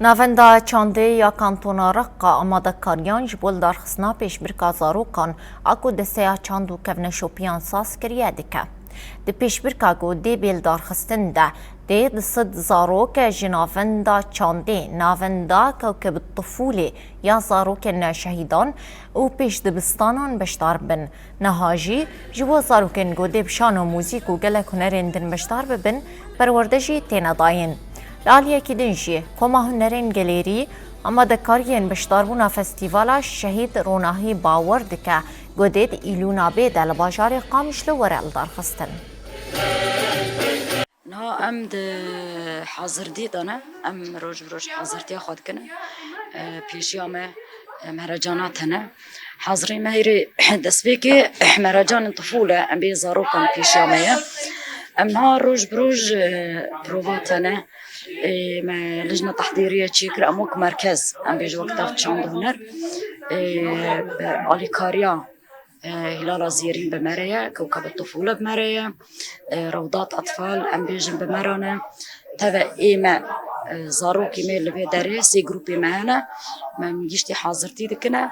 ناوندا چانده یا کانتونا رقا آماده کاریان جبول دارخصنا پیش برکا زاروکان اکو دسته چاندو کون شوپیان ساس کریه دکه. ده پیش برکا گو دی بیل دارخستن ده صد زاروک جناوندا چانده ناوندا کوکب الطفوله یا زاروک شهیدان و پیش دبستانان بشتار بن نهاجی جبو زاروکن گو دی بشان و موزیک و گله کنرین دن بشتار ببن پروردجی تینا داین. لالیا کی دنجی کما هنرین گلیری اما دکاریین بشتاربونا فستیوالا شهید روناهی باور دکه گودید ایلونا بیده لباجار قامشلو ورال دارخستن. نا ام ده حاضر دیدانه ام روز حاضرتی خود کنه پیشیامه مهرجانات هنه حاضری مهری دست بکی مهرجان طفوله ام بی زاروکان پیشیامه ام ها روز پروفات هنه ما لجنة تحضيرية تشيكر أموك مركز أم بيجي وقتها في تشاند هنر أليكاريا هلال زيرين بمرايا كوكب الطفولة بمرايا روضات أطفال أم بيجي بمرانا تبع إيما زاروكي ميل بيداري سي جروبي معنا ما مجيشتي حاضرتي دكنا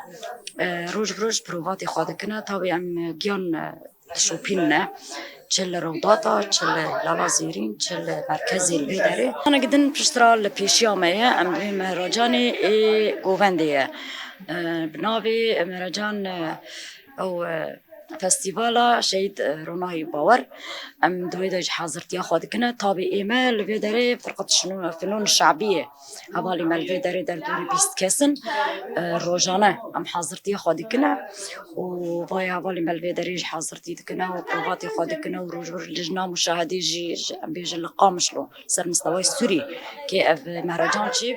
روز بروفاتي خادكنا تابي أم جيان تشوبيننا چل روضاتا چل لوازيرين چل مركزي البيداري انا قدن بشترال بيشيامية ام بي مهرجاني غوفندية بنابي مهرجان او فستيفالا شهيد روناهي باور ام دويداج حاضرتي اخوات كنا طابي ايمال الفيداري فرقة الفنون الشعبية هبالي مال الفيداري در دوري بيست كاسن روجانا ام حاضرتي اخوات كنا وبايا هبالي مال الفيداري حاضرتي كنا وبروفاتي اخوات كنا وروج لجنا مشاهدي جي بيجي اللقاء مشلو سر مستوى السوري كي مهرجان جيب